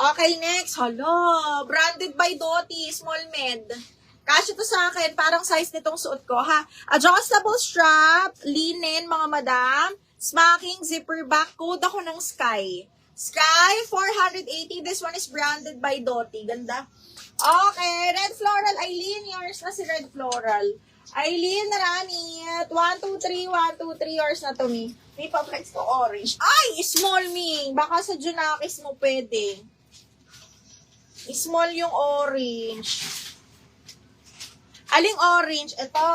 Okay, next. Hello. Branded by Doty. Small med. Kasi to sa akin, parang size nitong suot ko, ha? Adjustable strap, linen, mga madam. Smacking, zipper back. Code ako ng Sky. Sky, 480. This one is branded by Doty. Ganda. Okay, Red Floral. Aileen, yours na si Red Floral. Aileen, Ranit. 1, 2, 3, 1, 2, 3. Yours na to, me. May pa-flex to orange. Ay, small, me. Baka sa Junakis mo pwede. Small yung orange. Aling orange? Ito.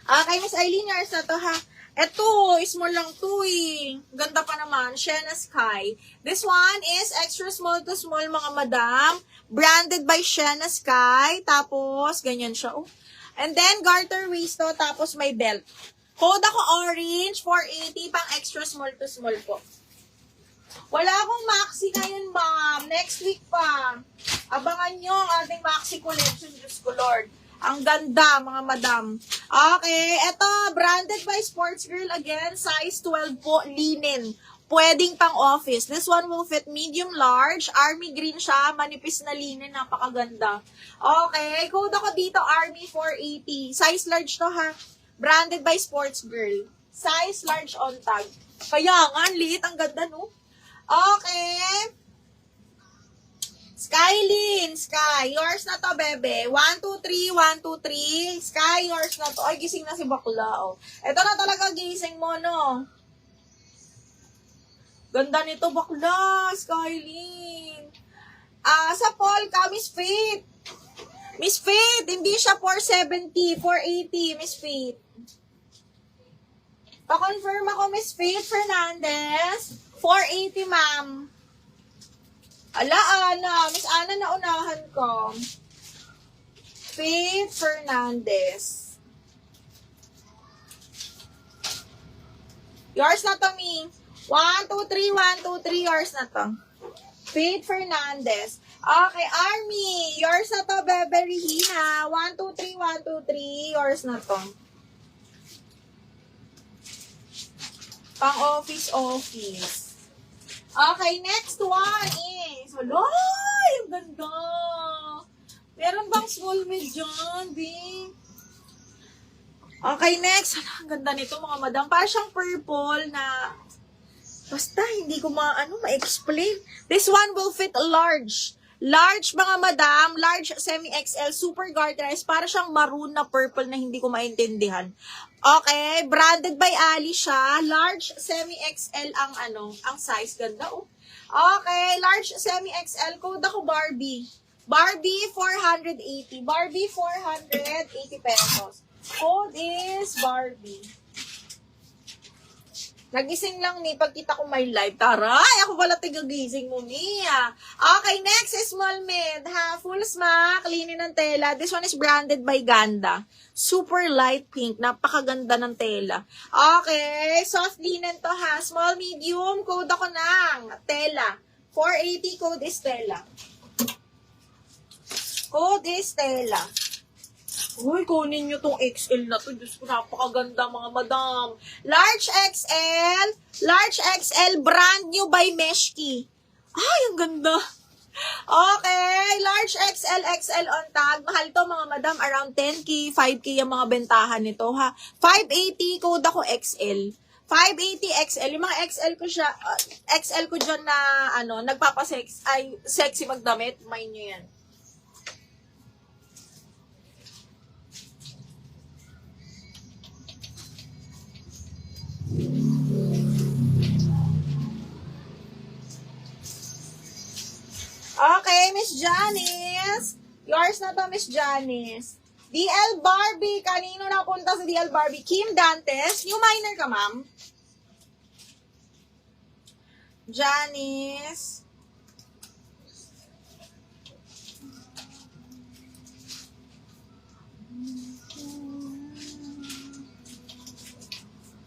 Kay Miss Aileen, yours na to, ha? Ito, small lang to, eh. Ganda pa naman. Sienna Sky. This one is extra small to small, mga madam. Branded by Sienna Sky. Tapos, ganyan siya, oh. And then, garter waist to, tapos may belt. Code ako orange, 480, pang extra small to small po. Wala akong maxi ngayon, ma'am. Next week pa. Abangan nyo ang ating maxi collection, Diyos ko, Lord. Ang ganda, mga madam. Okay, eto, branded by Sports Girl again. Size 12 po, linen. Pwedeng pang office. This one will fit medium large. Army green siya. Manipis na linen. Napakaganda. Okay, code ako dito, Army 480. Size large to, ha. Branded by Sports Girl. Size large on tag. Kaya nga, liit. Ang ganda, no? Okay. Skylin, Sky, yours na to, bebe. 1, 2, 3, 1, 2, 3. Sky, yours na to. Ay, gising na si bakla, oh. Ito na talaga gising mo, no? Ganda nito, bakla, Skylin. Sa Paul ka, Miss Faith. Miss Faith, hindi siya 470, 480, Miss Faith. Pa-confirm ako, Miss Faith Fernandez. 480, ma'am. Ala, Ana. Miss Ana, naunahan ko. Faith Fernandez. Yours na to, me. 1, 2, 3, 1, 2, 3. Yours na to. Faith Fernandez. Okay, Army. Yours na to, Bebe Regina. 1, 2, 3, 1, 2, 3. Yours na to. Pang office. Okay, next one is, aloy, ang ganda. Meron bang small mid dyan, Bing? Okay, next. Ang ganda nito, mga madam. Parang siyang purple na, basta hindi ko ma-explain. This one will fit large. Large, mga madam. Large, semi-XL, super garterized. Para siyang maroon na purple na hindi ko maintindihan. Okay, branded by Ali siya. Large, semi-XL ang size. Ganda, oh. Okay, large, semi-XL. Code ako Barbie. Barbie, 480. Barbie, 480 pesos. Code is Barbie. Nagising lang ni pagkita ko may live. Taray, ako pala tigagising mo, Mia. Okay, next is small mid, ha? Full smack, linen ng tela. This one is branded by Ganda. Super light pink. Napakaganda ng tela. Okay, soft linen to, ha? Small, medium, code ako ng tela. 480, code is tela. Code is tela. Uy, kunin nyo tong XL na to. Diyos ko, napakaganda, mga madam. Large XL, brand new by Meshki. Ay, ang ganda. Okay, large XL on tag. Mahal to, mga madam. Around 10K, 5K yung mga bentahan nito, ha. 580, code ako XL. 580 XL. Yung mga XL ko siya, XL ko dyan na, sexy magdamit. Mind nyo yan. Okay, Miss Janice. Yours na to, Miss Janice. DL Barbie. Kanino napunta sa DL Barbie? Kim Dantes. New minor ka, ma'am? Janice.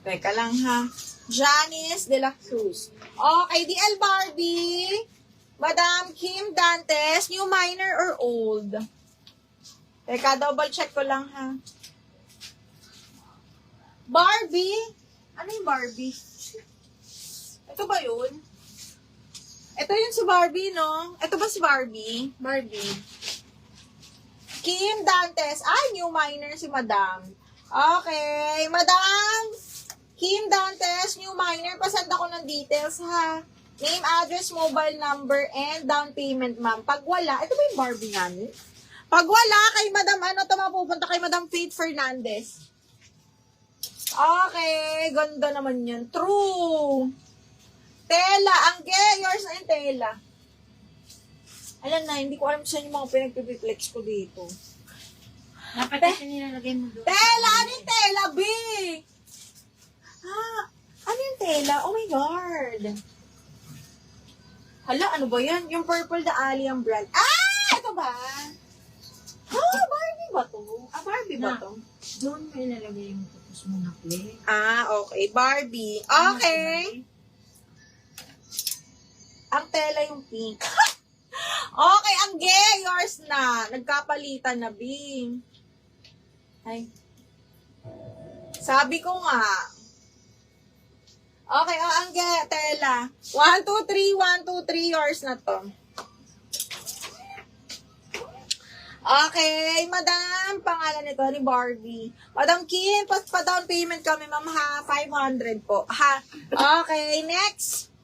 Teka lang, ha. Janice de la Cruz. Okay, DL Barbie. Madam Kim Dantes, new minor or old? Teka, double check ko lang, ha. Barbie? Ano yung Barbie? Ito ba yun? Ito yung si Barbie, no? Ito ba si Barbie? Barbie. Kim Dantes. New minor si Madam. Okay. Madam Kim Dantes, new minor. Pasend ako ng details, ha? Name, address, mobile number, and down payment, ma'am. Pag wala, ito ba yung Barbie namin? Pag wala, kay Madam, mapupunta kay Madam Faith Fernandez. Okay. Ganda naman yan. True. Tela, yours na yung tela. Alam na, hindi ko alam saan yung mga pinagpipiplex ko dito. Dapat ito nilalagay mo doon. Tela! Ano yung tela, B? Ano yung tela? Oh my God. Hala, ano ba yan? Yung Purple the Alien brand. Ito ba? Barbie ba to? Barbie ba to? Doon mo ilalagay yung tapos mo na play. Okay. Barbie. Okay. Ang tela yung pink. Okay, ang gay, yours na. Nagkapalitan na, Bing. Ay. Sabi ko nga. Okay, ang gay, tela. 1, 2, 3, 1, 2, 3, yours na to. Okay, Madam, pangalan nito ni Barbie. Madam Kim, pa-down payment kami, ma'am, ha? 500 po, ha? Okay, next.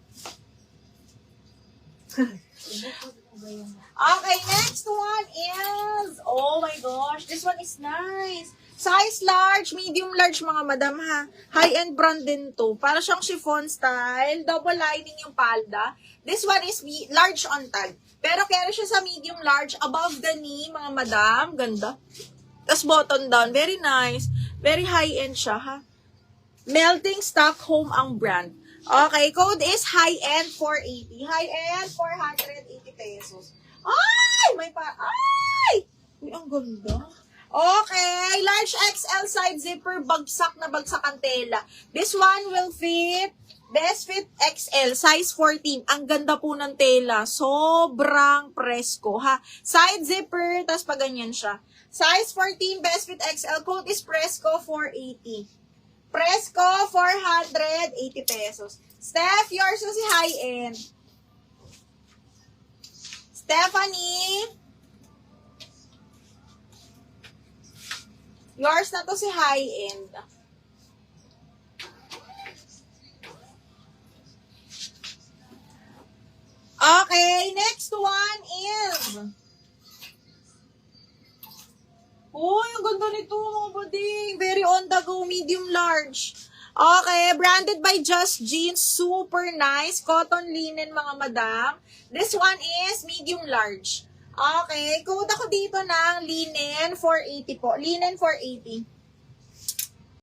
Okay, next one is, oh my gosh, this one is nice. Size large, medium large mga madam, ha. High-end brand din to. Para siyang chiffon style, double lining yung palda. This one is large on tag. Pero kaya siya sa medium large, above the knee mga madam. Ganda. Tapos button down, very nice. Very high-end siya, ha. Melting Stockholm ang brand. Okay, code is high-end 480. High-end 480 pesos. Ay! Ay! Uy, ang ganda. Okay, large XL side zipper, bagsak na bagsak ang tela. This one will fit, best fit XL, size 14. Ang ganda po ng tela. Sobrang presko, ha. Side zipper, tas pa ganyan siya. Size 14, best fit XL, code is Presco 480. Presco, 480 pesos. Steph, yours na si high-end. Stephanie, yours na to si high-end. Okay, next one is... Uy, ang ganda nito mga buding. Very on the go, medium large. Okay, branded by Just Jeans. Super nice. Cotton linen mga madam. This one is medium large. Okay, code ako dito ng linen 480 po. Linen 480.